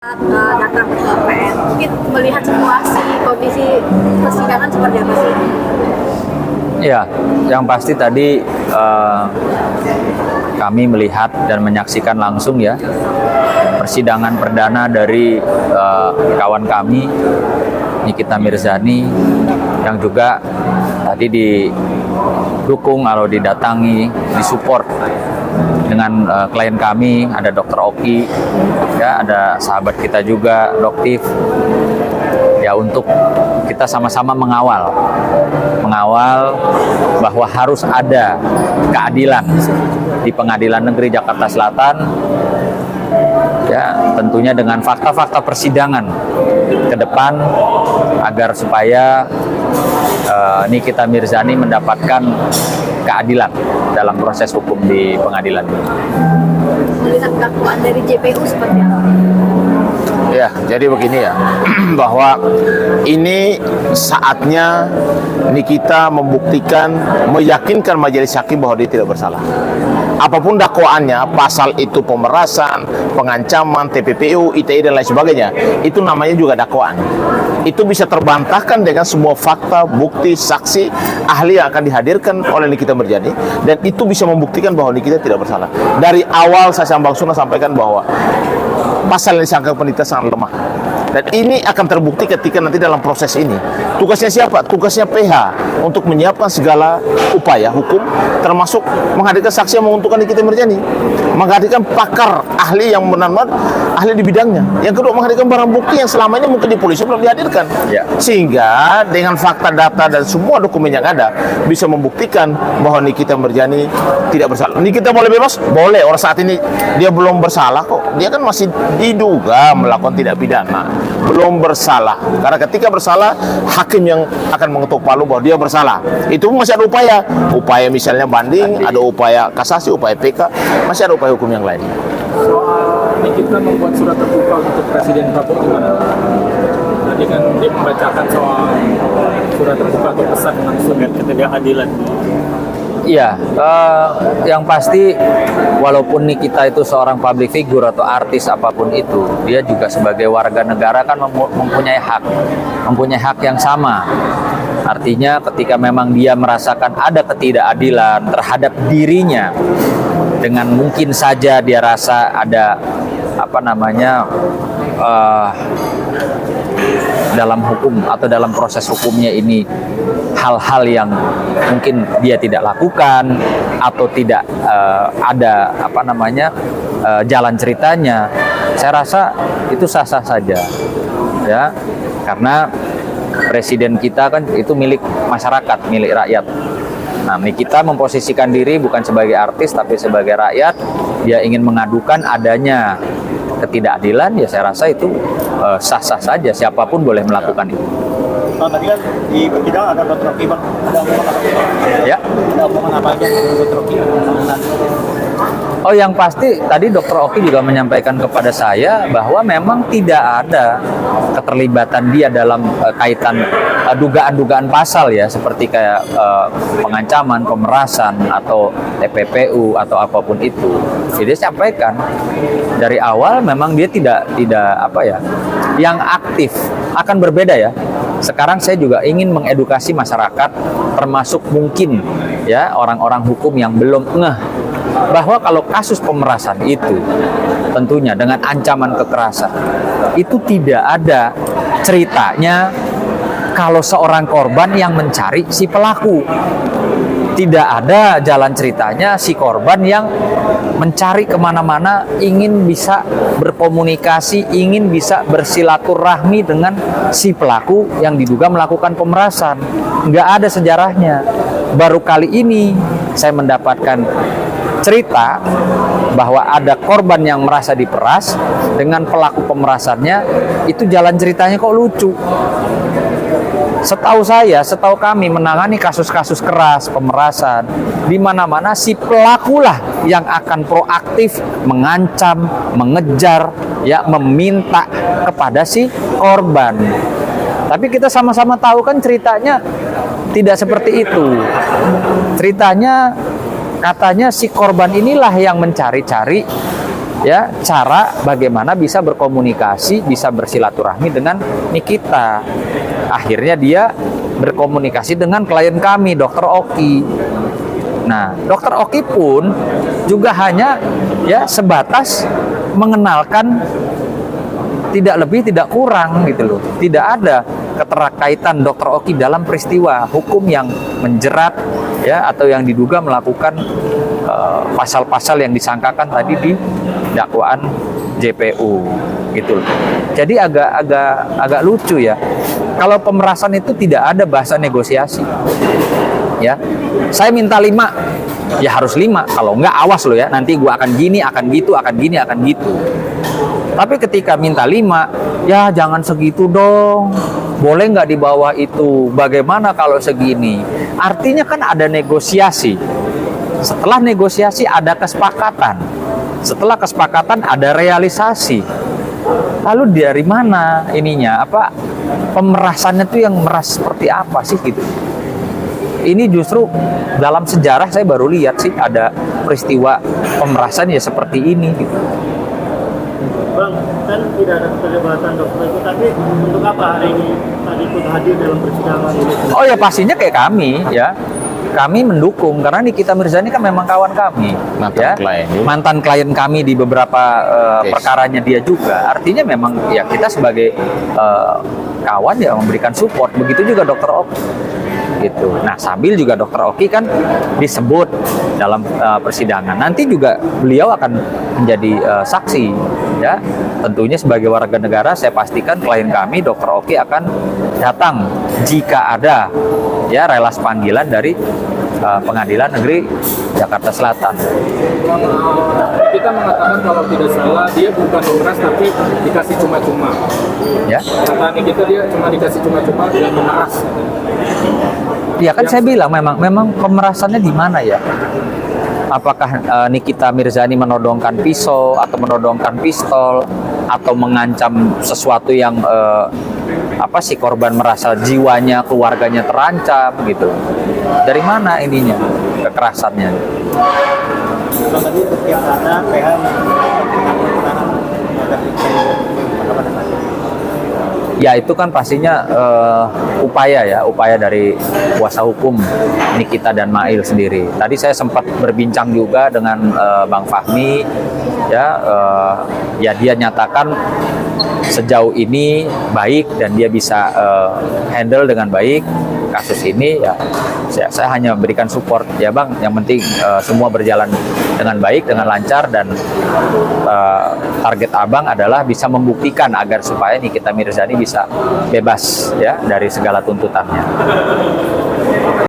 Datang ke PN, mungkin melihat situasi kondisi persidangan seperti apa sih? Ya, yang pasti tadi kami melihat dan menyaksikan langsung ya persidangan perdana dari kawan kami Nikita Mirzani yang juga tadi didukung atau didatangi, disupport dengan klien kami, ada Dr. Oki, ya ada sahabat kita juga, Doktif, ya untuk kita sama-sama mengawal bahwa harus ada keadilan di Pengadilan Negeri Jakarta Selatan, ya tentunya dengan fakta-fakta persidangan ke depan agar supaya Nikita Mirzani mendapatkan keadilan dalam proses hukum di pengadilan ini. Melihat dakwaan dari JPU seperti apa? Ya, jadi begini ya, bahwa ini saatnya Nikita membuktikan, meyakinkan majelis hakim bahwa dia tidak bersalah. Apapun dakwaannya, pasal itu pemerasan, pengancaman, TPPU, ITE dan lain sebagainya, itu namanya juga dakwaan. Itu bisa terbantahkan dengan semua fakta, bukti, saksi, ahli yang akan dihadirkan oleh Nikita Mirzani, dan itu bisa membuktikan bahwa Nikita tidak bersalah. Dari awal saya Bang Suna sampaikan bahwa pasal yang disangka penelitian sangat lemah, dan ini akan terbukti ketika nanti dalam proses ini. Tugasnya siapa? Tugasnya PH untuk menyiapkan segala upaya hukum, termasuk menghadirkan saksi yang menguntungkan Nikita Mirzani, menghadirkan pakar ahli yang benar-benar ahli di bidangnya. Yang kedua, menghadirkan barang bukti yang selama ini mungkin di polisi belum dihadirkan, ya. Sehingga dengan fakta, data dan semua dokumen yang ada bisa membuktikan bahwa Nikita Mirzani tidak bersalah. Nikita boleh bebas? Boleh. Orang saat ini dia belum bersalah kok. Dia kan masih diduga melakukan tindak pidana, belum bersalah. Karena ketika bersalah, hakim yang akan mengetuk palu bahwa dia bersalah. Itu masih ada upaya misalnya banding, ada upaya kasasi, upaya PK, masih ada upaya hukum yang lain. Soal Nikita membuat surat terbuka untuk Presiden Prabowo gimana? Tadi kan dia membacakan soal surat terbuka atau pesan langsung ketidakadilan. Iya, yang pasti walaupun Nikita itu seorang public figure atau artis apapun itu, dia juga sebagai warga negara kan mempunyai hak yang sama. Artinya ketika memang dia merasakan ada ketidakadilan terhadap dirinya, dengan mungkin saja dia rasa ada dalam hukum atau dalam proses hukumnya ini hal-hal yang mungkin dia tidak lakukan atau tidak ada jalan ceritanya, saya rasa itu sah-sah saja, ya, karena presiden kita kan itu milik masyarakat, milik rakyat. Nah, Nikita memposisikan diri bukan sebagai artis tapi sebagai rakyat. Dia ingin mengadukan adanya ketidakadilan, ya saya rasa itu sah-sah saja, siapapun boleh melakukan itu. Tadi kan di persidangan ada Dr. Oki, Bang. Ada omongan apa? Ya. Ada omongan apa aja Dr. Oki? Oh, yang pasti tadi Dr. Oki juga menyampaikan kepada saya bahwa memang tidak ada keterlibatan dia dalam kaitan dugaan-dugaan pasal ya, seperti kayak pengancaman, pemerasan atau TPPU atau apapun itu. Jadi dia sampaikan dari awal memang dia tidak yang aktif. Akan berbeda ya. Sekarang saya juga ingin mengedukasi masyarakat, termasuk mungkin ya orang-orang hukum yang belum ngeh bahwa kalau kasus pemerasan itu tentunya dengan ancaman kekerasan itu tidak ada ceritanya kalau seorang korban yang mencari si pelaku. Tidak ada jalan ceritanya si korban yang mencari kemana-mana, ingin bisa berkomunikasi, ingin bisa bersilaturahmi dengan si pelaku yang diduga melakukan pemerasan. Nggak ada sejarahnya. Baru kali ini saya mendapatkan cerita bahwa ada korban yang merasa diperas dengan pelaku pemerasannya, itu jalan ceritanya kok lucu. Setahu kami menangani kasus-kasus keras, pemerasan, di mana-mana si pelakulah yang akan proaktif mengancam, mengejar, ya, meminta kepada si korban. Tapi kita sama-sama tahu kan ceritanya tidak seperti itu. Ceritanya katanya si korban inilah yang mencari-cari ya cara bagaimana bisa berkomunikasi, bisa bersilaturahmi dengan Nikita. Akhirnya dia berkomunikasi dengan klien kami, Dokter Oki. Nah, Dokter Oki pun juga hanya ya sebatas mengenalkan, tidak lebih tidak kurang gitu loh. Tidak ada keterkaitan Dokter Oki dalam peristiwa hukum yang menjerat ya atau yang diduga melakukan pasal-pasal yang disangkakan tadi di dakwaan JPU gitu loh. Jadi agak lucu ya. Kalau pemerasan itu tidak ada bahasa negosiasi. Ya. Saya minta 5, ya harus 5. Kalau enggak awas loh ya, nanti gua akan gini, akan gitu, akan gini, akan gitu. Tapi ketika minta 5, ya jangan segitu dong. Boleh nggak di bawah itu? Bagaimana kalau segini? Artinya kan ada negosiasi. Setelah negosiasi ada kesepakatan. Setelah kesepakatan ada realisasi. Lalu dari mana ininya? Apa pemerasannya tuh yang meras seperti apa sih gitu? Ini justru dalam sejarah saya baru lihat sih ada peristiwa pemerasan ya seperti ini gitu. Bang, kan tidak ada keterlibatan dokter itu, tapi untuk apa hari ini tadi ikut hadir dalam persidangan ini? Oh ya pastinya kayak kami ya. Kami mendukung karena Nikita Mirzani kan memang kawan kami, Mantan ya. klien. Mantan klien kami di beberapa perkaranya dia juga. Artinya memang ya kita sebagai kawan ya memberikan support. Begitu juga Dokter Oki. Gitu. Nah, sambil juga Dokter Oki kan disebut dalam persidangan. Nanti juga beliau akan menjadi saksi, ya. Tentunya sebagai warga negara, saya pastikan klien kami Dokter Oki akan datang jika ada ya relas panggilan dari Pengadilan Negeri Jakarta Selatan. Kita mengatakan kalau tidak salah dia bukan memeras tapi dikasih cuma-cuma. Ya. Kata Nikita dia cuma dikasih cuma-cuma dan memeras. Ya kan saya bilang memang pemerasannya di mana ya? Apakah Nikita Mirzani menodongkan pisau atau menodongkan pistol atau mengancam sesuatu yang si korban merasa jiwanya, keluarganya terancam gitu. Dari mana ininya kekerasannya? Tadi setiap ada PH Ya itu kan pastinya upaya dari kuasa hukum Nikita dan Mail sendiri. Tadi saya sempat berbincang juga dengan Bang Fahmi, ya dia nyatakan sejauh ini baik dan dia bisa handle dengan baik kasus ini. Ya saya hanya memberikan support ya Bang. Yang penting semua berjalan dengan baik, dengan lancar, dan target Abang adalah bisa membuktikan agar supaya Nikita Mirzani bisa bebas ya dari segala tuntutannya.